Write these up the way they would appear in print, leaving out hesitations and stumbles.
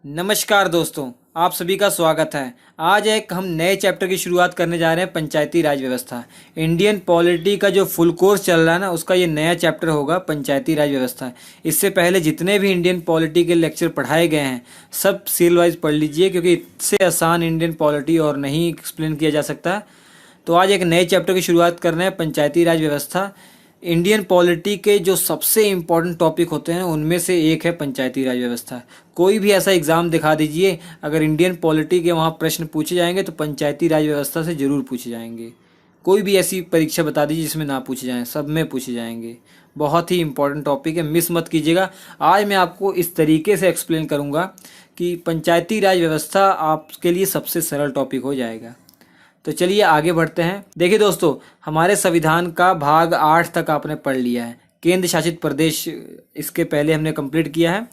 नमस्कार दोस्तों, आप सभी का स्वागत है। आज एक हम नए चैप्टर की शुरुआत करने जा रहे हैं, पंचायती राज व्यवस्था। इंडियन पॉलिटी का जो फुल कोर्स चल रहा है ना, उसका ये नया चैप्टर होगा, पंचायती राज व्यवस्था। इससे पहले जितने भी इंडियन पॉलिटी के लेक्चर पढ़ाए गए हैं सब सीरियल वाइज पढ़ लीजिए, क्योंकि इससे आसान इंडियन पॉलिटी और नहीं एक्सप्लेन किया जा सकता। तो आज एक नए चैप्टर की शुरुआत कर रहे हैं, पंचायती राज व्यवस्था। इंडियन पॉलिटी के जो सबसे इम्पोर्टेंट टॉपिक होते हैं उनमें से एक है पंचायती राज व्यवस्था। कोई भी ऐसा एग्ज़ाम दिखा दीजिए, अगर इंडियन पॉलिटी के वहाँ प्रश्न पूछे जाएंगे तो पंचायती राज व्यवस्था से ज़रूर पूछे जाएंगे। कोई भी ऐसी परीक्षा बता दीजिए जिसमें ना पूछे जाएं, सब में पूछे जाएंगे। बहुत ही इंपॉर्टेंट टॉपिक है, मिस मत कीजिएगा। आज मैं आपको इस तरीके से एक्सप्लेन करूँगा कि पंचायती राज व्यवस्था आपके लिए सबसे सरल टॉपिक हो जाएगा। तो चलिए आगे बढ़ते हैं। देखिए दोस्तों, हमारे संविधान का भाग 8 तक आपने पढ़ लिया है, केंद्र शासित प्रदेश इसके पहले हमने कंप्लीट किया है।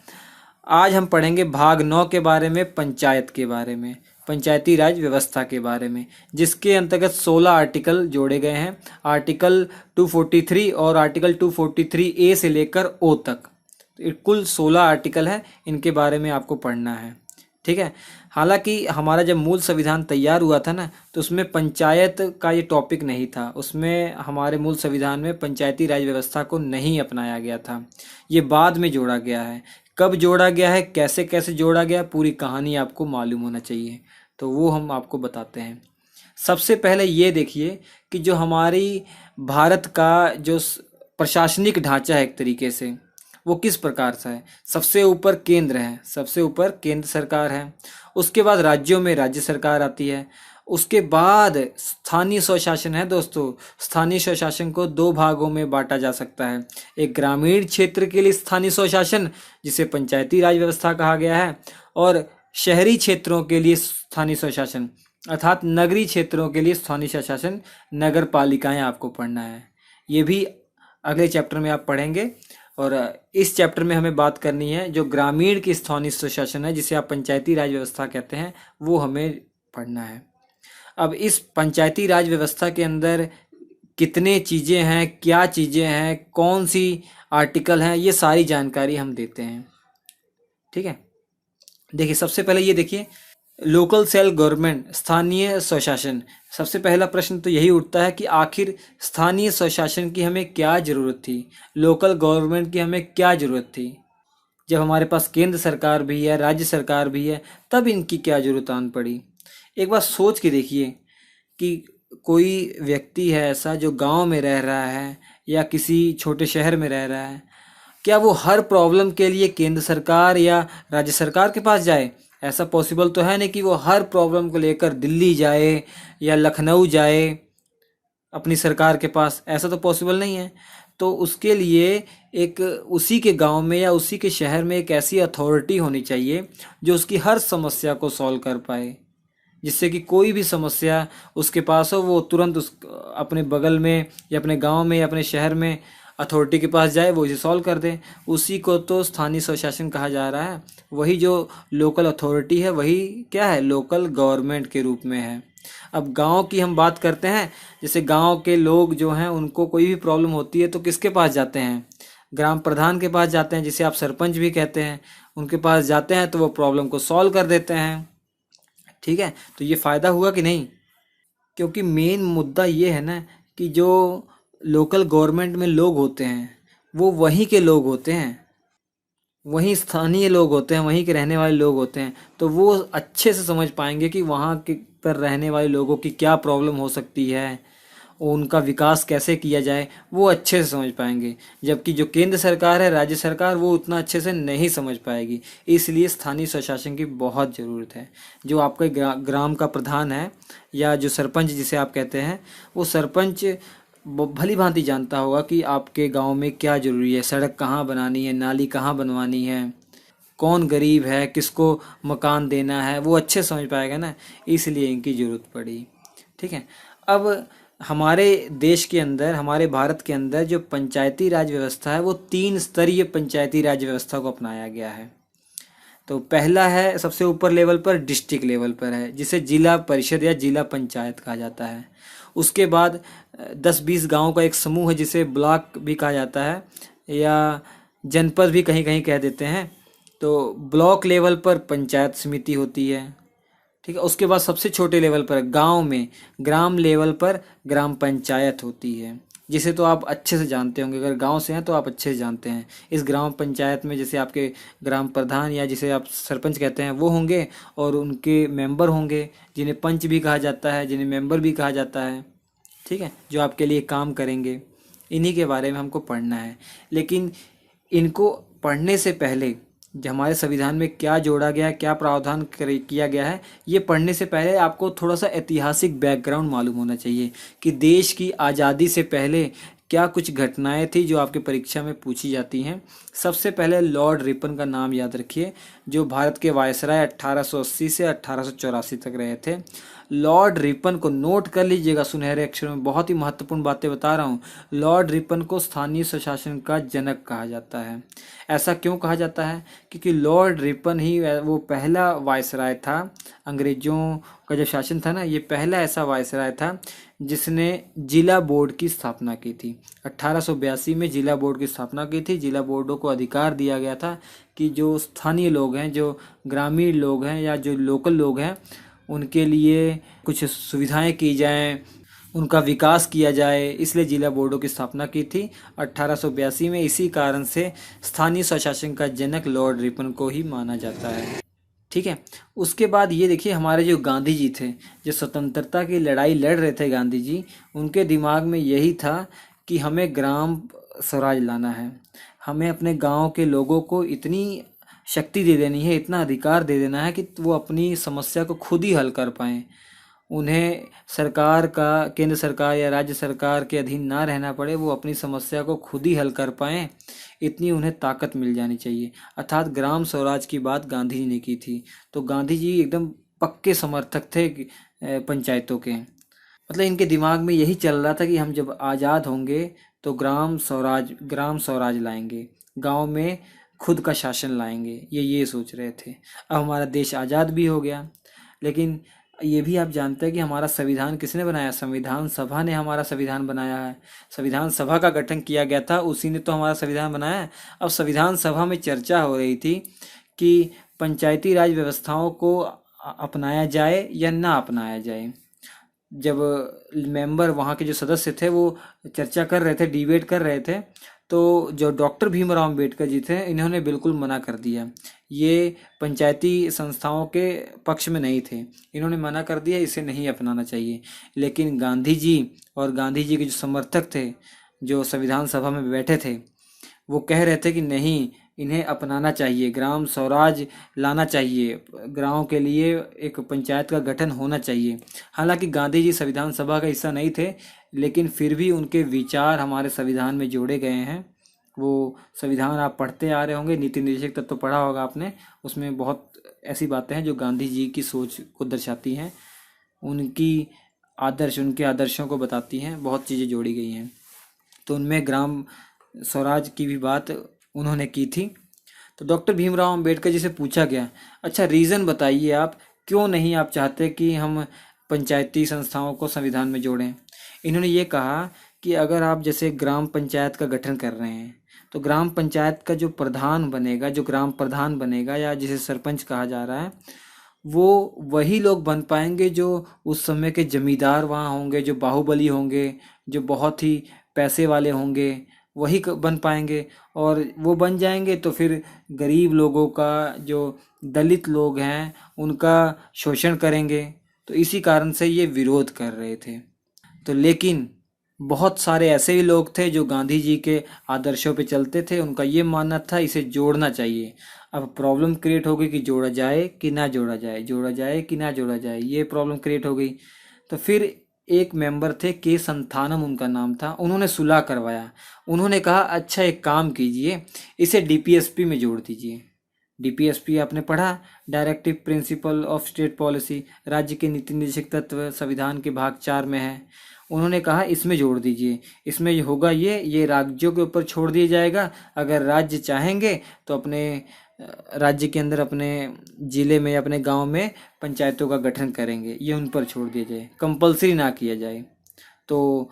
आज हम पढ़ेंगे भाग 9 के बारे में, पंचायत के बारे में, पंचायती राज व्यवस्था के बारे में, जिसके अंतर्गत 16 आर्टिकल जोड़े गए हैं। आर्टिकल 243 और आर्टिकल 243A से लेकर O तक, तो कुल 16 आर्टिकल है, इनके बारे में आपको पढ़ना है। ठीक है। हालांकि हमारा जब मूल संविधान तैयार हुआ था ना, तो उसमें पंचायत का ये टॉपिक नहीं था। उसमें हमारे मूल संविधान में पंचायती राज व्यवस्था को नहीं अपनाया गया था, ये बाद में जोड़ा गया है। कब जोड़ा गया है, कैसे कैसे जोड़ा गया, पूरी कहानी आपको मालूम होना चाहिए, तो वो हम आपको बताते हैं। सबसे पहले ये देखिए कि जो हमारी भारत का जो प्रशासनिक ढांचा है एक तरीके से, वो किस प्रकार से है। सबसे ऊपर केंद्र है, सबसे ऊपर केंद्र सरकार है। उसके बाद राज्यों में राज्य सरकार आती है। उसके बाद स्थानीय स्वशासन है दोस्तों। स्थानीय स्वशासन को 2 भागों में बांटा जा सकता है। एक ग्रामीण क्षेत्र के लिए स्थानीय स्वशासन, जिसे पंचायती राज व्यवस्था कहा गया है, और शहरी क्षेत्रों के लिए स्थानीय स्वशासन, अर्थात नगरीय क्षेत्रों के लिए स्थानीय स्वशासन, नगर पालिकाएं आपको पढ़ना है। ये भी अगले चैप्टर में आप पढ़ेंगे। और इस चैप्टर में हमें बात करनी है जो ग्रामीण की स्थानीय स्वशासन है, जिसे आप पंचायती राज व्यवस्था कहते हैं, वो हमें पढ़ना है। अब इस पंचायती राज व्यवस्था के अंदर कितने चीज़ें हैं, क्या चीज़ें हैं, कौन सी आर्टिकल हैं, ये सारी जानकारी हम देते हैं। ठीक है। देखिए, सबसे पहले ये देखिए, लोकल सेल्फ गवर्नमेंट, स्थानीय स्वशासन। सबसे पहला प्रश्न तो यही उठता है कि आखिर स्थानीय स्वशासन की हमें क्या ज़रूरत थी, लोकल गवर्नमेंट की हमें क्या ज़रूरत थी। जब हमारे पास केंद्र सरकार भी है, राज्य सरकार भी है, तब इनकी क्या ज़रूरत आन पड़ी। एक बार सोच के देखिए कि कोई व्यक्ति है ऐसा जो गांव में रह रहा है या किसी छोटे शहर में रह रहा है, क्या वो हर प्रॉब्लम के लिए केंद्र सरकार या राज्य सरकार के पास जाए? ऐसा पॉसिबल तो है नहीं कि वो हर प्रॉब्लम को लेकर दिल्ली जाए या लखनऊ जाए अपनी सरकार के पास, ऐसा तो पॉसिबल नहीं है। तो उसके लिए एक उसी के गांव में या उसी के शहर में एक ऐसी अथॉरिटी होनी चाहिए जो उसकी हर समस्या को सॉल्व कर पाए, जिससे कि कोई भी समस्या उसके पास हो, वो तुरंत उस अपने बगल में या अपने गांव में या अपने शहर में अथॉरिटी के पास जाए, वो इसे सॉल्व कर दे। उसी को तो स्थानीय स्वशासन कहा जा रहा है। वही जो लोकल अथॉरिटी है, वही क्या है, लोकल गवर्नमेंट के रूप में है। अब गांव की हम बात करते हैं, जैसे गांव के लोग जो हैं उनको कोई भी प्रॉब्लम होती है तो किसके पास जाते हैं? ग्राम प्रधान के पास जाते हैं, जिसे आप सरपंच भी कहते हैं। उनके पास जाते हैं तो वो प्रॉब्लम को सॉल्व कर देते हैं। ठीक है। तो ये फ़ायदा हुआ कि नहीं? क्योंकि मेन मुद्दा ये है ना कि जो लोकल गवर्नमेंट में लोग होते हैं वो वहीं के लोग होते हैं, वहीं स्थानीय लोग होते हैं, वहीं के रहने वाले लोग होते हैं। तो वो अच्छे से समझ पाएंगे कि वहाँ के पर रहने वाले लोगों की क्या प्रॉब्लम हो सकती है, उनका विकास कैसे किया जाए, वो अच्छे से समझ पाएंगे। जबकि जो केंद्र सरकार है, राज्य सरकार, वो उतना अच्छे से नहीं समझ पाएगी। इसलिए स्थानीय स्वशासन की बहुत ज़रूरत है। जो आपके ग्राम का प्रधान है या जो सरपंच जिसे आप कहते हैं, वो सरपंच भली भांति जानता होगा कि आपके गांव में क्या ज़रूरी है, सड़क कहाँ बनानी है, नाली कहाँ बनवानी है, कौन गरीब है, किसको मकान देना है, वो अच्छे समझ पाएगा ना। इसलिए इनकी ज़रूरत पड़ी। ठीक है। अब हमारे देश के अंदर, हमारे भारत के अंदर जो पंचायती राज व्यवस्था है, वो 3 स्तरीय पंचायती राज व्यवस्था को अपनाया गया है। तो पहला है सबसे ऊपर लेवल पर, डिस्ट्रिक्ट लेवल पर है, जिसे जिला परिषद या जिला पंचायत कहा जाता है। उसके बाद 10-20 गाँव का एक समूह है जिसे ब्लॉक भी कहा जाता है, या जनपद भी कहीं कहीं कह देते हैं। तो ब्लॉक लेवल पर पंचायत समिति होती है, ठीक है। उसके बाद सबसे छोटे लेवल पर गांव में ग्राम लेवल पर ग्राम पंचायत होती है, जिसे तो आप अच्छे से जानते होंगे, अगर गांव से हैं तो आप अच्छे से जानते हैं। इस ग्राम पंचायत में जैसे आपके ग्राम प्रधान या जिसे आप सरपंच कहते हैं वो होंगे, और उनके मेंबर होंगे जिन्हें पंच भी कहा जाता है, जिन्हें मेंबर भी कहा जाता है, ठीक है, जो आपके लिए काम करेंगे। इन्हीं के बारे में हमको पढ़ना है। लेकिन इनको पढ़ने से पहले जो हमारे संविधान में क्या जोड़ा गया है, क्या प्रावधान किया गया है, ये पढ़ने से पहले आपको थोड़ा सा ऐतिहासिक बैकग्राउंड मालूम होना चाहिए कि देश की आज़ादी से पहले क्या कुछ घटनाएं थी जो आपके परीक्षा में पूछी जाती हैं। सबसे पहले लॉर्ड रिपन का नाम याद रखिए, जो भारत के वायसराय 1880 से 1884 तक रहे थे। लॉर्ड रिपन को नोट कर लीजिएगा सुनहरे अक्षरों में, बहुत ही महत्वपूर्ण बातें बता रहा हूँ। लॉर्ड रिपन को स्थानीय स्वशासन का जनक कहा जाता है। ऐसा क्यों कहा जाता है? क्योंकि लॉर्ड रिपन ही वो पहला वायसराय था, अंग्रेजों का जब शासन था ना, ये पहला ऐसा वायसराय था जिसने जिला बोर्ड की स्थापना की थी। 1882 में जिला बोर्ड की स्थापना की थी। जिला बोर्डों को अधिकार दिया गया था कि जो स्थानीय लोग हैं, जो ग्रामीण लोग हैं या जो लोकल लोग हैं, उनके लिए कुछ सुविधाएं की जाएं, उनका विकास किया जाए, इसलिए जिला बोर्डों की स्थापना की थी 1882 में। इसी कारण से स्थानीय स्वशासन का जनक लॉर्ड रिपन को ही माना जाता है, ठीक है। उसके बाद ये देखिए, हमारे जो गांधी जी थे, जो स्वतंत्रता की लड़ाई लड़ रहे थे गांधी जी, उनके दिमाग में यही था कि हमें ग्राम स्वराज लाना है। हमें अपने गांव के लोगों को इतनी शक्ति दे देनी है, इतना अधिकार दे देना है कि वो अपनी समस्या को खुद ही हल कर पाएँ। उन्हें सरकार का, केंद्र सरकार या राज्य सरकार के अधीन ना रहना पड़े, वो अपनी समस्या को खुद ही हल कर पाएँ, इतनी उन्हें ताकत मिल जानी चाहिए। अर्थात ग्राम स्वराज की बात गांधी जी ने की थी। तो गांधी जी एकदम पक्के समर्थक थे पंचायतों के। मतलब इनके दिमाग में यही चल रहा था कि हम जब आज़ाद होंगे तो ग्राम स्वराज लाएंगे, गांव में खुद का शासन लाएंगे, ये सोच रहे थे। अब हमारा देश आज़ाद भी हो गया, लेकिन ये भी आप जानते हैं कि हमारा संविधान किसने बनाया? संविधान सभा ने हमारा संविधान बनाया है। संविधान सभा का गठन किया गया था, उसी ने तो हमारा संविधान बनाया है। अब संविधान सभा में चर्चा हो रही थी कि पंचायती राज व्यवस्थाओं को अपनाया जाए या ना अपनाया जाए। जब मेंबर, वहाँ के जो सदस्य थे, वो चर्चा कर रहे थे, डिबेट कर रहे थे, तो जो डॉक्टर भीमराव अम्बेडकर जी थे, इन्होंने बिल्कुल मना कर दिया। ये पंचायती संस्थाओं के पक्ष में नहीं थे, इन्होंने मना कर दिया, इसे नहीं अपनाना चाहिए। लेकिन गांधी जी और गांधी जी के जो समर्थक थे, जो संविधान सभा में बैठे थे, वो कह रहे थे कि नहीं, इन्हें अपनाना चाहिए, ग्राम स्वराज लाना चाहिए, गाँव के लिए एक पंचायत का गठन होना चाहिए। हालांकि गांधी जी संविधान सभा का हिस्सा नहीं थे, लेकिन फिर भी उनके विचार हमारे संविधान में जोड़े गए हैं। वो संविधान आप पढ़ते आ रहे होंगे, नीति निर्देशक तत्व तो पढ़ा होगा आपने, उसमें बहुत ऐसी बातें हैं जो गांधी जी की सोच को दर्शाती हैं, उनके आदर्शों को बताती हैं, बहुत चीज़ें जोड़ी गई हैं। तो उनमें ग्राम स्वराज की भी बात उन्होंने की थी। तो डॉक्टर भीमराव अम्बेडकर जी से पूछा गया, अच्छा रीज़न बताइए, आप क्यों नहीं आप चाहते कि हम पंचायती संस्थाओं को संविधान में जोड़ें? इन्होंने ये कहा कि अगर आप जैसे ग्राम पंचायत का गठन कर रहे हैं, तो ग्राम पंचायत का जो प्रधान बनेगा, जो ग्राम प्रधान बनेगा या जिसे सरपंच कहा जा रहा है, वो वही लोग बन पाएंगे जो उस समय के जमींदार वहाँ होंगे, जो बाहुबली होंगे, जो बहुत ही पैसे वाले होंगे, वही बन पाएंगे। और वो बन जाएंगे तो फिर गरीब लोगों का, जो दलित लोग हैं, उनका शोषण करेंगे। तो इसी कारण से ये विरोध कर रहे थे। तो लेकिन बहुत सारे ऐसे भी लोग थे जो गांधी जी के आदर्शों पे चलते थे, उनका ये मानना था इसे जोड़ना चाहिए। अब प्रॉब्लम क्रिएट हो गई कि जोड़ा जाए कि ना जोड़ा जाए, जोड़ा जाए कि ना जोड़ा जाए, ये प्रॉब्लम क्रिएट हो गई। तो फिर एक मेंबर थे, के संथानम उनका नाम था, उन्होंने सुलह करवाया। उन्होंने कहा अच्छा एक काम कीजिए, इसे डीपीएसपी में जोड़ दीजिए। डीपीएसपी आपने पढ़ा, directive principle of state policy, राज्य के नीति निर्देशक तत्व, संविधान के भाग 4 में है। उन्होंने कहा इसमें जोड़ दीजिए, इसमें होगा ये राज्यों के ऊपर छोड़ दिया जाएगा। अगर राज्य चाहेंगे तो अपने राज्य के अंदर, अपने ज़िले में, अपने गांव में पंचायतों का गठन करेंगे, ये उन पर छोड़ दिया जाए, कंपलसरी ना किया जाए। तो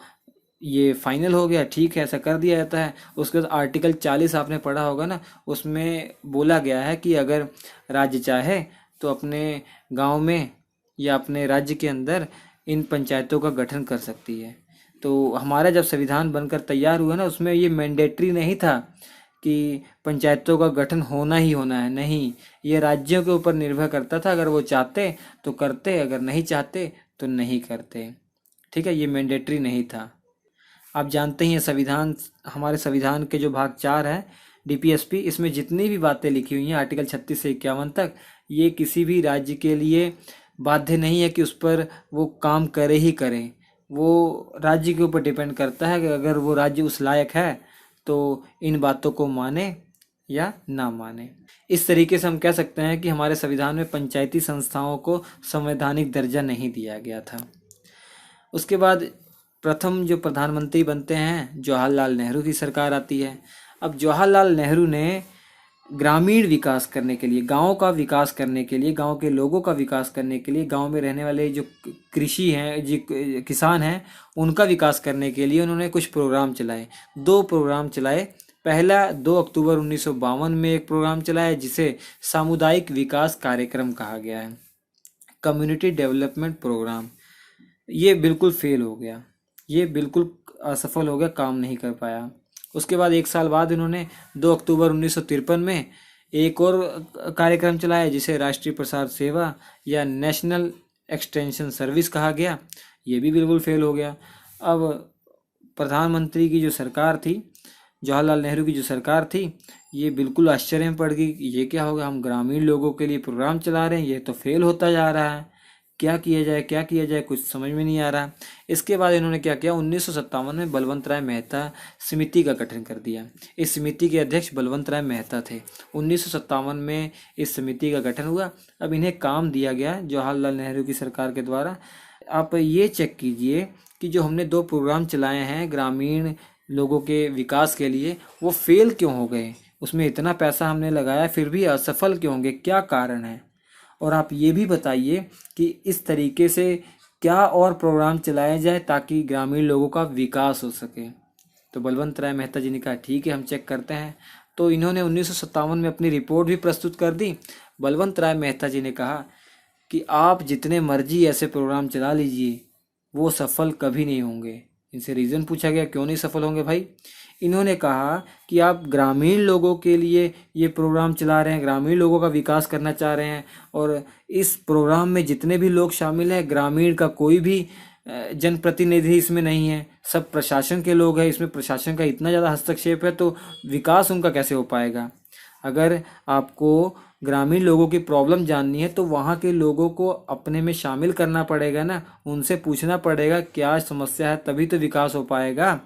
ये फाइनल हो गया, ठीक है, ऐसा कर दिया जाता है। उसके बाद आर्टिकल 40 आपने पढ़ा होगा ना, उसमें बोला गया है कि अगर राज्य चाहे तो अपने गांव में या अपने राज्य के अंदर इन पंचायतों का गठन कर सकती है। तो हमारा जब संविधान बनकर तैयार हुआ ना, उसमें ये मैंडेटरी नहीं था कि पंचायतों का गठन होना ही होना है, नहीं, ये राज्यों के ऊपर निर्भर करता था। अगर वो चाहते तो करते, अगर नहीं चाहते तो नहीं करते। ठीक है, ये मैंडेटरी नहीं था। आप जानते ही हैं संविधान, हमारे संविधान के जो भाग 4 है डीपीएसपी, इसमें जितनी भी बातें लिखी हुई हैं आर्टिकल 36 से 51 तक, ये किसी भी राज्य के लिए बाध्य नहीं है कि उस पर वो काम करे ही करें। वो राज्य के ऊपर डिपेंड करता है कि अगर वो राज्य उस लायक है तो इन बातों को माने या ना माने। इस तरीके से हम कह सकते हैं कि हमारे संविधान में पंचायती संस्थाओं को संवैधानिक दर्जा नहीं दिया गया था। उसके बाद प्रथम जो प्रधानमंत्री बनते हैं जवाहरलाल नेहरू की सरकार आती है। अब जवाहरलाल नेहरू ने ग्रामीण विकास करने के लिए, गांव का विकास करने के लिए, गांव के लोगों का विकास करने के लिए, गांव में रहने वाले जो कृषि हैं, जो किसान हैं, उनका विकास करने के लिए उन्होंने कुछ प्रोग्राम चलाए। 2 प्रोग्राम चलाए। पहला 2 अक्टूबर 1952 में एक प्रोग्राम चलाया जिसे सामुदायिक विकास कार्यक्रम कहा गया है, कम्युनिटी डेवलपमेंट प्रोग्राम। ये बिल्कुल फेल हो गया, ये बिल्कुल असफल हो गया, काम नहीं कर पाया। उसके बाद 1 साल बाद इन्होंने 2 अक्टूबर 1953 में एक और कार्यक्रम चलाया जिसे राष्ट्रीय प्रसार सेवा या नेशनल एक्सटेंशन सर्विस कहा गया। ये भी बिल्कुल फेल हो गया। अब प्रधानमंत्री की जो सरकार थी, जवाहरलाल नेहरू की जो सरकार थी, ये बिल्कुल आश्चर्य में पड़ गई, ये क्या होगा, हम ग्रामीण लोगों के लिए प्रोग्राम चला रहे हैं, ये तो फेल होता जा रहा है, क्या किया जाए, क्या किया जाए, कुछ समझ में नहीं आ रहा। इसके बाद इन्होंने क्या किया, 1957 में बलवंत राय मेहता समिति का गठन कर दिया। इस समिति के अध्यक्ष बलवंत राय मेहता थे। 1957 में इस समिति का गठन हुआ। अब इन्हें काम दिया गया जवाहरलाल नेहरू की सरकार के द्वारा, आप ये चेक कीजिए कि जो हमने 2 प्रोग्राम चलाए हैं ग्रामीण लोगों के विकास के लिए, वो फेल क्यों हो गए, उसमें इतना पैसा हमने लगाया फिर भी असफल क्यों होंगे, क्या कारण है। और आप ये भी बताइए कि इस तरीके से क्या और प्रोग्राम चलाए जाए ताकि ग्रामीण लोगों का विकास हो सके। तो बलवंत राय मेहता जी ने कहा ठीक है, हम चेक करते हैं। तो इन्होंने 1957 में अपनी रिपोर्ट भी प्रस्तुत कर दी। बलवंत राय मेहता जी ने कहा कि आप जितने मर्जी ऐसे प्रोग्राम चला लीजिए, वो सफल कभी नहीं होंगे। इनसे रीज़न पूछा गया क्यों नहीं सफल होंगे भाई। इन्होंने कहा कि आप ग्रामीण लोगों के लिए ये प्रोग्राम चला रहे हैं, ग्रामीण लोगों का विकास करना चाह रहे हैं, और इस प्रोग्राम में जितने भी लोग शामिल हैं, ग्रामीण का कोई भी जनप्रतिनिधि इसमें नहीं है, सब प्रशासन के लोग हैं। इसमें प्रशासन का इतना ज़्यादा हस्तक्षेप है तो विकास उनका कैसे हो पाएगा। अगर आपको ग्रामीण लोगों की प्रॉब्लम जाननी है तो वहाँ के लोगों को अपने में शामिल करना पड़ेगा ना, उनसे पूछना पड़ेगा क्या समस्या है, तभी तो विकास हो पाएगा।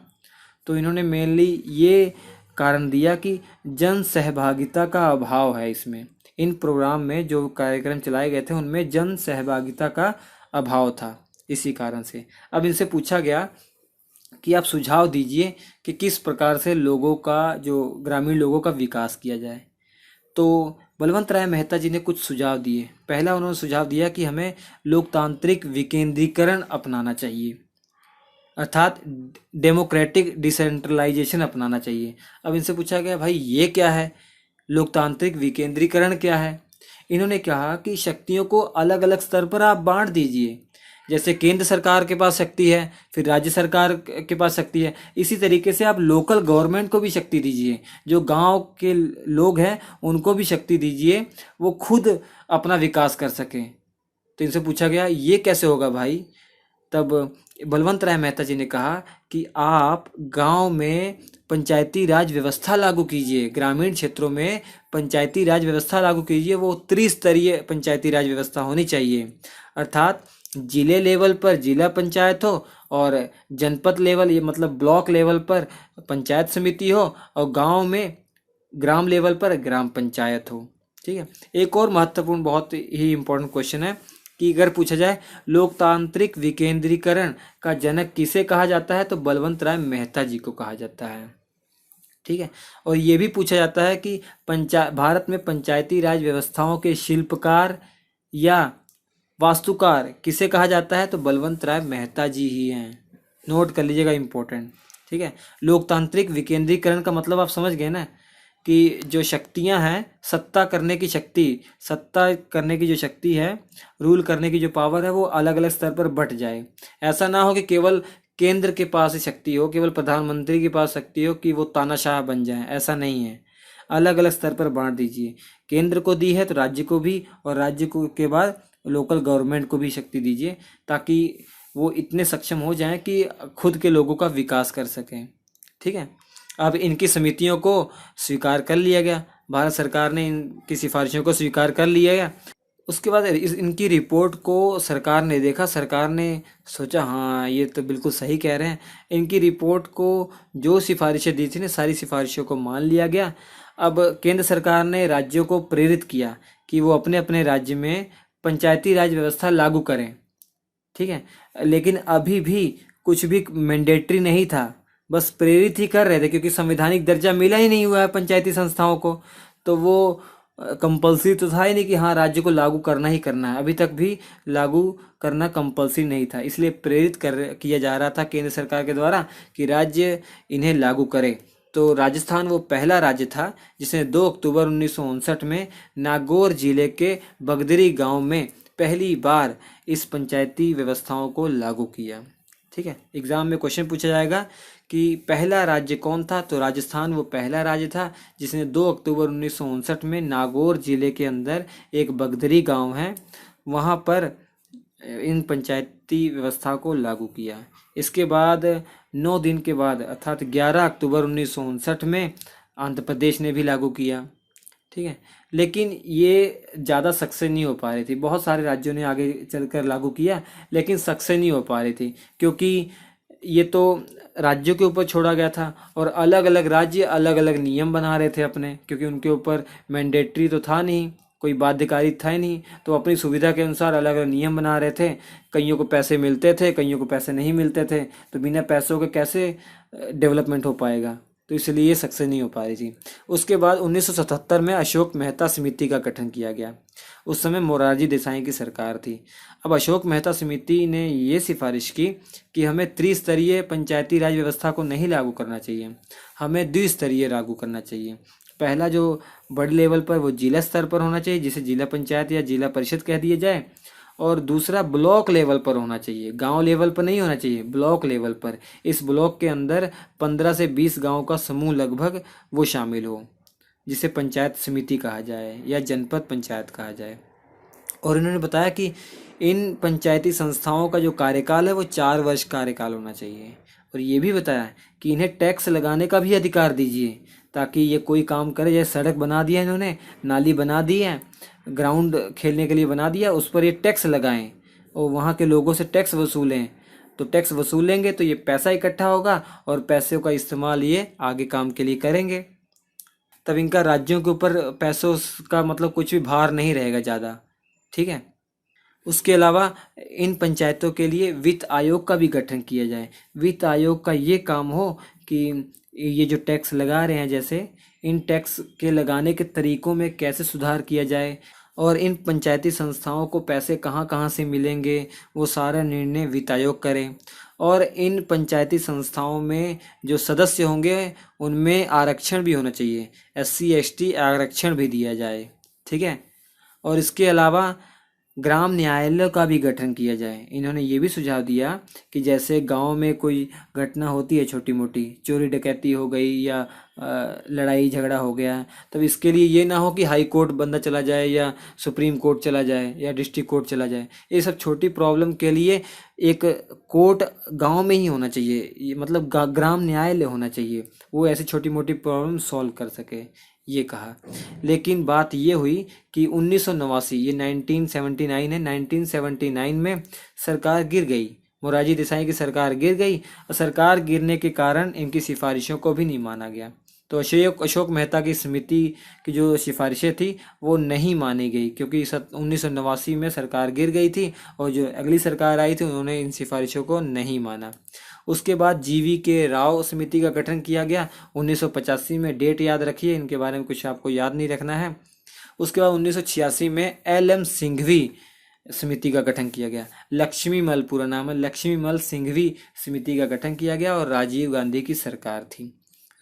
तो इन्होंने मेनली ये कारण दिया कि जन सहभागिता का अभाव है इसमें। इन प्रोग्राम में जो कार्यक्रम चलाए गए थे उनमें जन सहभागिता का अभाव था, इसी कारण से। अब इनसे पूछा गया कि आप सुझाव दीजिए कि किस प्रकार से लोगों का, जो ग्रामीण लोगों का विकास किया जाए। तो बलवंत राय मेहता जी ने कुछ सुझाव दिए। पहला उन्होंने सुझाव दिया कि हमें लोकतांत्रिक विकेंद्रीकरण अपनाना चाहिए, अर्थात डेमोक्रेटिक डिसेंट्रलाइजेशन अपनाना चाहिए। अब इनसे पूछा गया भाई ये क्या है, लोकतांत्रिक विकेंद्रीकरण क्या है। इन्होंने कहा कि शक्तियों को अलग अलग स्तर पर आप बांट दीजिए, जैसे केंद्र सरकार के पास शक्ति है, फिर राज्य सरकार के पास शक्ति है, इसी तरीके से आप लोकल गवर्नमेंट को भी शक्ति दीजिए, जो गांव के लोग हैं उनको भी शक्ति दीजिए, वो खुद अपना विकास कर सकें। तो इनसे पूछा गया ये कैसे होगा भाई। तब बलवंत राय मेहता जी ने कहा कि आप गांव में पंचायती राज व्यवस्था लागू कीजिए, ग्रामीण क्षेत्रों में पंचायती राज व्यवस्था लागू कीजिए, वो त्रिस्तरीय पंचायती राज व्यवस्था होनी चाहिए, अर्थात जिले लेवल पर जिला पंचायत हो, और जनपद लेवल, ये मतलब ब्लॉक लेवल पर पंचायत समिति हो, और गांव में ग्राम लेवल पर ग्राम पंचायत हो। ठीक है। एक और महत्वपूर्ण, बहुत ही इम्पोर्टेंट क्वेश्चन है कि अगर पूछा जाए लोकतांत्रिक विकेंद्रीकरण का जनक किसे कहा जाता है, तो बलवंत राय मेहता जी को कहा जाता है। ठीक है। और ये भी पूछा जाता है कि भारत में पंचायती राज व्यवस्थाओं के शिल्पकार या वास्तुकार किसे कहा जाता है, तो बलवंत राय मेहता जी ही हैं। नोट कर लीजिएगा, इम्पोर्टेंट। ठीक है, लोकतांत्रिक विकेंद्रीकरण का मतलब आप समझ गए ना, कि जो शक्तियां हैं, सत्ता करने की जो शक्ति है, रूल करने की जो पावर है, वो अलग अलग स्तर पर बट जाए। ऐसा ना हो कि केवल केंद्र के पास ही शक्ति हो, केवल प्रधानमंत्री के पास शक्ति हो कि वो तानाशाह बन जाए, ऐसा नहीं है। अलग अलग स्तर पर बांट दीजिए। केंद्र को दी है तो राज्य को भी, और राज्य को के बाद लोकल गवर्नमेंट को भी शक्ति दीजिए, ताकि वो इतने सक्षम हो जाएं कि खुद के लोगों का विकास कर सकें। ठीक है, अब इनकी समितियों को स्वीकार कर लिया गया, भारत सरकार ने इनकी सिफारिशों को स्वीकार कर लिया गया। उसके बाद इनकी रिपोर्ट को सरकार ने देखा, सरकार ने सोचा हाँ ये तो बिल्कुल सही कह रहे हैं। इनकी रिपोर्ट को जो सिफारिशें दी थी ना, सारी सिफारिशों को मान लिया गया। अब केंद्र सरकार ने राज्यों को प्रेरित किया कि वो अपने अपने राज्य में पंचायती राज व्यवस्था लागू करें। ठीक है, लेकिन अभी भी कुछ भी मैंडेटरी नहीं था, बस प्रेरित ही कर रहे थे, क्योंकि संवैधानिक दर्जा मिला ही नहीं हुआ है पंचायती संस्थाओं को, तो वो कंपलसरी तो था ही नहीं कि हाँ राज्य को लागू करना ही करना है। अभी तक भी लागू करना कंपलसरी नहीं था, इसलिए प्रेरित किया जा रहा था केंद्र सरकार के द्वारा कि राज्य इन्हें लागू करे। तो राजस्थान वो पहला राज्य था जिसने 2 अक्टूबर 1959 में नागौर जिले के बगदरी गांव में पहली बार इस पंचायती व्यवस्थाओं को लागू किया। ठीक है, एग्जाम में क्वेश्चन पूछा जाएगा कि पहला राज्य कौन था, तो राजस्थान वो पहला राज्य था जिसने 2 अक्टूबर 1959 में नागौर जिले के अंदर एक बगदरी गांव है, वहां पर इन पंचायती व्यवस्था को लागू किया। इसके बाद 9 दिन के बाद अर्थात 11 अक्टूबर 1959 में आंध्र प्रदेश ने भी लागू किया। ठीक है, लेकिन ये ज़्यादा सक्सेस नहीं हो पा रही थी। बहुत सारे राज्यों ने आगे चलकर लागू किया, लेकिन सक्सेस नहीं हो पा रही थी, क्योंकि ये तो राज्यों के ऊपर छोड़ा गया था और अलग अलग राज्य अलग अलग नियम बना रहे थे अपने, क्योंकि उनके ऊपर मैंडेटरी तो था नहीं, कोई बाध्यकारी था ही नहीं, तो अपनी सुविधा के अनुसार अलग अलग नियम बना रहे थे। कईयों को पैसे मिलते थे, कईयों को पैसे नहीं मिलते थे, तो बिना पैसों के कैसे डेवलपमेंट हो पाएगा, तो इसलिए ये सक्सेस नहीं हो पा रही थी। उसके बाद 1977 में अशोक मेहता समिति का गठन किया गया। उस समय मोरारजी देसाई की सरकार थी। अब अशोक मेहता समिति ने ये सिफारिश की कि हमें त्रिस्तरीय पंचायती राज व्यवस्था को नहीं लागू करना चाहिए, हमें द्विस्तरीय लागू करना चाहिए। पहला जो बड़े लेवल पर वो जिला स्तर पर होना चाहिए, जिसे जिला पंचायत या जिला परिषद कह दिया जाए, और दूसरा ब्लॉक लेवल पर होना चाहिए, गांव लेवल पर नहीं होना चाहिए, ब्लॉक लेवल पर। इस ब्लॉक के अंदर 15 से 20 गांव का समूह लगभग वो शामिल हो, जिसे पंचायत समिति कहा जाए या जनपद पंचायत कहा जाए। और इन्होंने बताया कि इन पंचायती संस्थाओं का जो कार्यकाल है वो 4 वर्ष कार्यकाल होना चाहिए। और ये भी बताया कि इन्हें टैक्स लगाने का भी अधिकार दीजिए, ताकि ये कोई काम करे, जैसे सड़क बना दिया इन्होंने, नाली बना दी है, ग्राउंड खेलने के लिए बना दिया, उस पर ये टैक्स लगाएं और वहाँ के लोगों से टैक्स वसूलें। तो टैक्स वसूलेंगे तो ये पैसा इकट्ठा होगा और पैसों का इस्तेमाल ये आगे काम के लिए करेंगे, तब इनका राज्यों के ऊपर पैसों का मतलब कुछ भी भार नहीं रहेगा ज़्यादा। ठीक है, उसके अलावा इन पंचायतों के लिए वित्त आयोग का भी गठन किया जाए। वित्त आयोग का ये काम हो कि ये जो टैक्स लगा रहे हैं, जैसे इन टैक्स के लगाने के तरीकों में कैसे सुधार किया जाए, और इन पंचायती संस्थाओं को पैसे कहाँ कहाँ से मिलेंगे, वो सारा निर्णय वित्त आयोग करें। और इन पंचायती संस्थाओं में जो सदस्य होंगे उनमें आरक्षण भी होना चाहिए, SC ST आरक्षण भी दिया जाए। ठीक है, और इसके अलावा ग्राम न्यायालय का भी गठन किया जाए। इन्होंने ये भी सुझाव दिया कि जैसे गांव में कोई घटना होती है, छोटी मोटी चोरी डकैती हो गई या लड़ाई झगड़ा हो गया, तब इसके लिए ये ना हो कि हाई कोर्ट बंदा चला जाए या सुप्रीम कोर्ट चला जाए या डिस्ट्रिक्ट कोर्ट चला जाए। ये सब छोटी प्रॉब्लम के लिए एक कोर्ट गांव में ही होना चाहिए, ये मतलब ग्राम न्यायालय होना चाहिए, वो ऐसी छोटी मोटी प्रॉब्लम सॉल्व कर सके, ये कहा। लेकिन बात ये हुई कि 1989, ये 1979 है, 1979 में सरकार गिर गई, मोरारजी देसाई की सरकार गिर गई, और सरकार गिरने के कारण इनकी सिफारिशों को भी नहीं माना गया। तो अशोक मेहता की समिति की जो सिफारिशें थी वो नहीं मानी गई, क्योंकि 1989 में सरकार गिर गई थी और जो अगली सरकार आई थी उन्होंने इन सिफारिशों को नहीं माना। उसके बाद GV के राव समिति का गठन किया गया 1985 में, डेट याद रखिए, इनके बारे में कुछ आपको याद नहीं रखना है। उसके बाद 1986 में LM सिंघवी समिति का गठन किया गया। लक्ष्मी मल पूरा नाम है, लक्ष्मी मल सिंघवी समिति का गठन किया गया और राजीव गांधी की सरकार थी।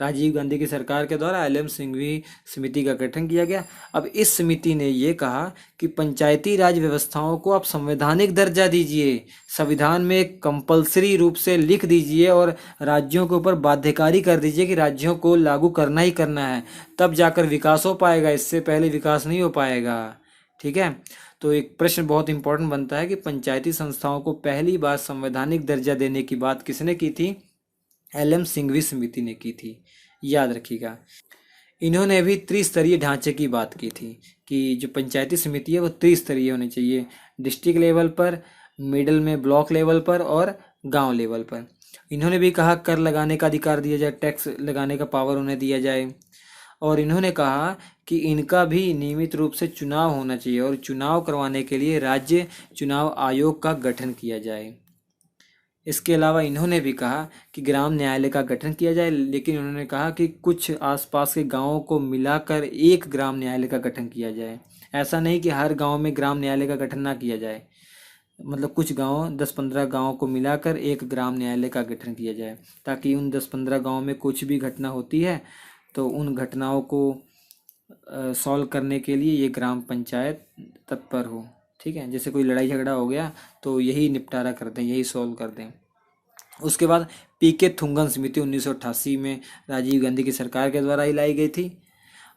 राजीव गांधी की सरकार के द्वारा एल एम सिंघवी समिति का गठन किया गया। अब इस समिति ने ये कहा कि पंचायती राज व्यवस्थाओं को आप संवैधानिक दर्जा दीजिए, संविधान में कंपलसरी रूप से लिख दीजिए और राज्यों के ऊपर बाध्यकारी कर दीजिए कि राज्यों को लागू करना ही करना है, तब जाकर विकास हो पाएगा, इससे पहले विकास नहीं हो पाएगा। ठीक है, तो एक प्रश्न बहुत इंपॉर्टेंट बनता है कि पंचायती संस्थाओं को पहली बार संवैधानिक दर्जा देने की बात किसने की थी? एल एम सिंघवी समिति ने की थी, याद रखिएगा। इन्होंने भी त्रिस्तरीय ढांचे की बात की थी कि जो पंचायती समिति है वो त्रिस्तरीय होनी चाहिए, डिस्ट्रिक्ट लेवल पर, मिडिल में ब्लॉक लेवल पर और गांव लेवल पर। इन्होंने भी कहा कर लगाने का अधिकार दिया जाए, टैक्स लगाने का पावर उन्हें दिया जाए, और इन्होंने कहा कि इनका भी नियमित रूप से चुनाव होना चाहिए और चुनाव करवाने के लिए राज्य चुनाव आयोग का गठन किया जाए। इसके अलावा इन्होंने भी कहा कि ग्राम न्यायालय का गठन किया जाए, लेकिन उन्होंने कहा कि कुछ आसपास के गांवों को मिलाकर एक ग्राम न्यायालय का गठन किया जाए। ऐसा नहीं कि हर गांव में ग्राम न्यायालय का गठन ना किया जाए, मतलब कुछ गांव 10-15 गांवों को मिलाकर एक ग्राम न्यायालय का गठन किया जाए, ताकि उन 10-15 गाँव में कुछ भी घटना होती है तो उन घटनाओं को सॉल्व करने के लिए ये ग्राम पंचायत तत्पर हो। ठीक है, जैसे कोई लड़ाई झगड़ा हो गया तो यही निपटारा कर दें, यही सॉल्व कर दें। उसके बाद पीके थुंगन समिति 1988 में राजीव गांधी की सरकार के द्वारा ही लाई गई थी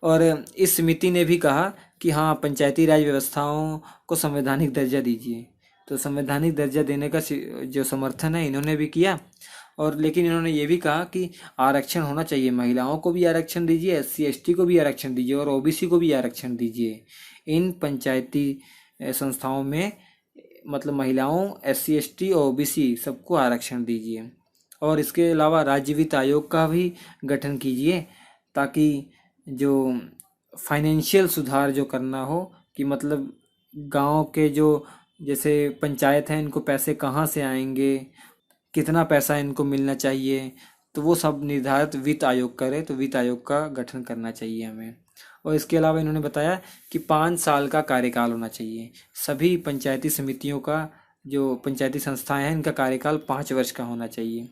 और इस समिति ने भी कहा कि हाँ, पंचायती राज व्यवस्थाओं को संवैधानिक दर्जा दीजिए। तो संवैधानिक दर्जा देने का जो समर्थन है इन्होंने भी किया, और लेकिन इन्होंने ये भी कहा कि आरक्षण होना चाहिए, महिलाओं को भी आरक्षण दीजिए, SC ST को भी आरक्षण दीजिए और OBC को भी आरक्षण दीजिए। इन पंचायती संस्थाओं में मतलब महिलाओं, SC ST और OBC सबको आरक्षण दीजिए। और इसके अलावा राज्य वित्त आयोग का भी गठन कीजिए, ताकि जो फाइनेंशियल सुधार जो करना हो कि मतलब गांव के जो जैसे पंचायत हैं इनको पैसे कहाँ से आएंगे, कितना पैसा इनको मिलना चाहिए, तो वो सब निर्धारित वित्त आयोग करे, तो वित्त आयोग का गठन करना चाहिए हमें। और इसके अलावा इन्होंने बताया कि 5 साल का कार्यकाल होना चाहिए। सभी पंचायती समितियों का, जो पंचायती संस्थाएं हैं, इनका कार्यकाल 5 वर्ष का होना चाहिए।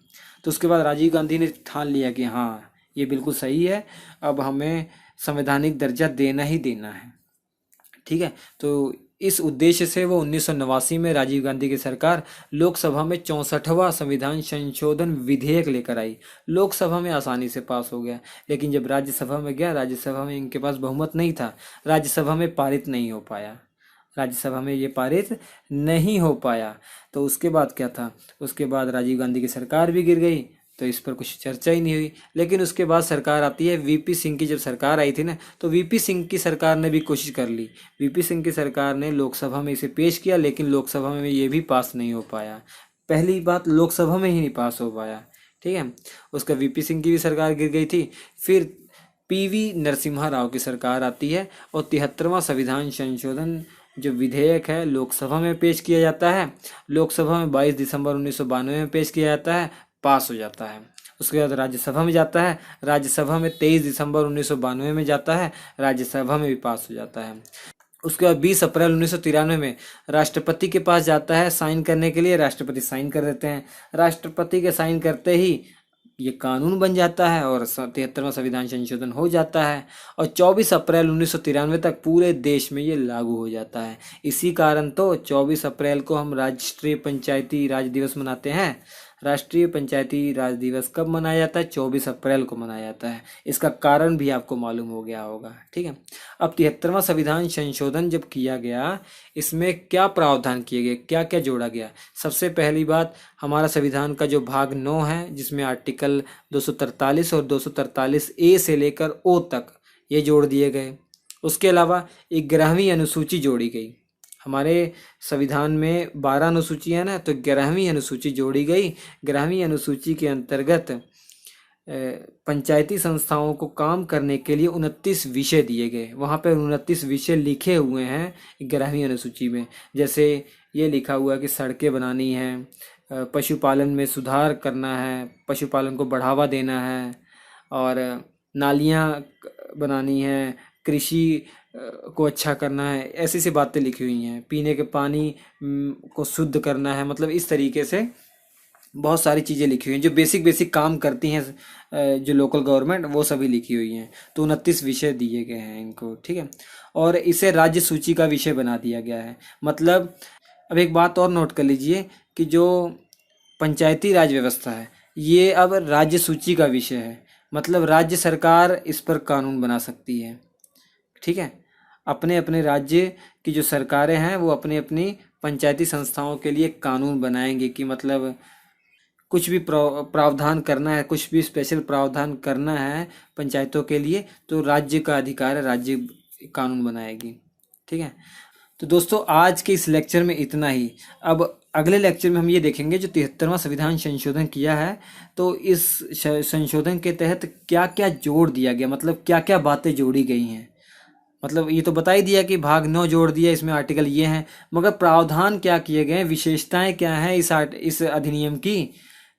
तो उसके बाद राजीव गांधी ने ठान लिया कि हाँ, ये बिल्कुल सही है, अब हमें संवैधानिक दर्जा देना ही देना है। ठीक है, तो इस उद्देश्य से वो 1989 में राजीव गांधी की सरकार लोकसभा में 64वां संविधान संशोधन विधेयक लेकर आई। लोकसभा में आसानी से पास हो गया, लेकिन जब राज्यसभा में गया, राज्यसभा में इनके पास बहुमत नहीं था, राज्यसभा में पारित नहीं हो पाया, राज्यसभा में ये पारित नहीं हो पाया। तो उसके बाद क्या था, उसके बाद राजीव गांधी की सरकार भी गिर गई, तो इस पर कुछ चर्चा ही नहीं हुई। लेकिन उसके बाद सरकार आती है VP सिंह की। जब सरकार आई थी ना, तो VP सिंह की सरकार ने भी कोशिश कर ली, VP सिंह की सरकार ने लोकसभा में इसे पेश किया, लेकिन लोकसभा में ये भी पास नहीं हो पाया। पहली बात, लोकसभा में ही नहीं पास हो पाया। ठीक है, उसका VP सिंह की भी सरकार गिर गई थी। फिर PV नरसिम्हा राव की सरकार आती है और 73वां संविधान संशोधन जो विधेयक है लोकसभा में पेश किया जाता है। लोकसभा में 22 दिसंबर 1992 में पेश किया जाता है, पास हो जाता है। उसके बाद राज्यसभा में जाता है, राज्यसभा में 23 दिसंबर 1992 में जाता है, राज्यसभा में भी पास हो जाता है। उसके बाद 20 अप्रैल 1993 में राष्ट्रपति के पास जाता है साइन करने के लिए, राष्ट्रपति साइन कर देते हैं। राष्ट्रपति के साइन करते ही ये कानून बन जाता है और 73वां संविधान संशोधन हो जाता है और 24 अप्रैल 1993 तक पूरे देश में ये लागू हो जाता है। इसी कारण तो 24 अप्रैल को हम राष्ट्रीय पंचायती राज दिवस मनाते हैं। राष्ट्रीय पंचायती राज दिवस कब मनाया जाता है? 24 अप्रैल को मनाया जाता है। इसका कारण भी आपको मालूम हो गया होगा। ठीक है, अब 73वां संविधान संशोधन जब किया गया, इसमें क्या प्रावधान किए गए, क्या क्या जोड़ा गया? सबसे पहली बात, हमारा संविधान का जो भाग 9 है, जिसमें आर्टिकल 243 और 243A से लेकर O तक ये जोड़ दिए गए। उसके अलावा 11वीं अनुसूची जोड़ी गई। हमारे संविधान में 12 अनुसूची है ना, तो 11वीं अनुसूची जोड़ी गई। 11वीं अनुसूची के अंतर्गत पंचायती संस्थाओं को काम करने के लिए 29 विषय दिए गए। वहाँ पे 29 विषय लिखे हुए हैं 11वीं अनुसूची में। जैसे ये लिखा हुआ है कि सड़कें बनानी है, पशुपालन में सुधार करना है, पशुपालन को बढ़ावा देना है, और नालियाँ बनानी है, कृषि को अच्छा करना है, ऐसी सी बातें लिखी हुई हैं। पीने के पानी को शुद्ध करना है, मतलब इस तरीके से बहुत सारी चीज़ें लिखी हुई हैं जो बेसिक बेसिक काम करती हैं जो लोकल गवर्नमेंट, वो सभी लिखी हुई हैं। तो 29 विषय दिए गए हैं इनको, ठीक है। और इसे राज्य सूची का विषय बना दिया गया है। मतलब अब एक बात और नोट कर लीजिए कि जो पंचायती राज व्यवस्था है ये अब राज्य सूची का विषय है। मतलब राज्य सरकार इस पर कानून बना सकती है, ठीक है। अपने अपने राज्य की जो सरकारें हैं वो अपनी अपनी पंचायती संस्थाओं के लिए कानून बनाएंगे कि मतलब कुछ भी प्रावधान करना है, कुछ भी स्पेशल प्रावधान करना है पंचायतों के लिए, तो राज्य का अधिकार है, राज्य कानून बनाएगी, ठीक है। तो दोस्तों आज के इस लेक्चर में इतना ही। अब अगले लेक्चर में हम ये देखेंगे जो 73वां संविधान संशोधन किया है, तो इस संशोधन के तहत क्या क्या जोड़ दिया गया, मतलब क्या क्या बातें जोड़ी गई हैं। मतलब ये तो बता ही दिया कि भाग 9 जोड़ दिया, इसमें आर्टिकल ये हैं, मगर प्रावधान क्या किए गए हैं, विशेषताएं क्या हैं इस अधिनियम की,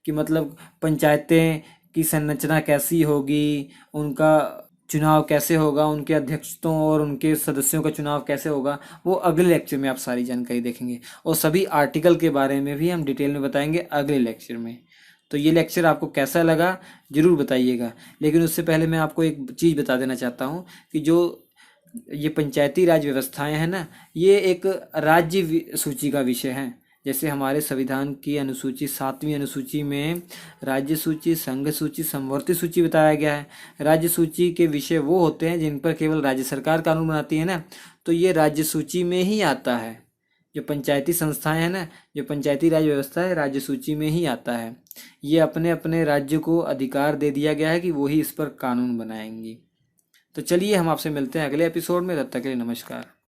कि मतलब पंचायतें की संरचना कैसी होगी, उनका चुनाव कैसे होगा, उनके अध्यक्षों और उनके सदस्यों का चुनाव कैसे होगा, वो अगले लेक्चर में आप सारी जानकारी देखेंगे। और सभी आर्टिकल के बारे में भी हम डिटेल में बताएंगे अगले लेक्चर में। तो ये लेक्चर आपको कैसा लगा ज़रूर बताइएगा। लेकिन उससे पहले मैं आपको एक चीज़ बता देना चाहता हूँ कि जो ये पंचायती राज व्यवस्थाएं हैं ना, ये एक राज्य सूची का विषय है। जैसे हमारे संविधान की अनुसूची 7वीं अनुसूची में राज्य सूची, संघ सूची, समवर्ती सूची बताया गया है। राज्य सूची के विषय वो होते हैं जिन पर केवल राज्य सरकार कानून बनाती है ना, तो ये राज्य सूची में ही आता है। जो पंचायती संस्थाएं हैं ना, जो पंचायती राज व्यवस्था है, राज्य सूची में ही आता है। ये अपने अपने राज्य को अधिकार दे दिया गया है कि वो ही इस पर कानून बनाएंगी। तो चलिए हम आपसे मिलते हैं अगले एपिसोड में, तब तक के लिए नमस्कार।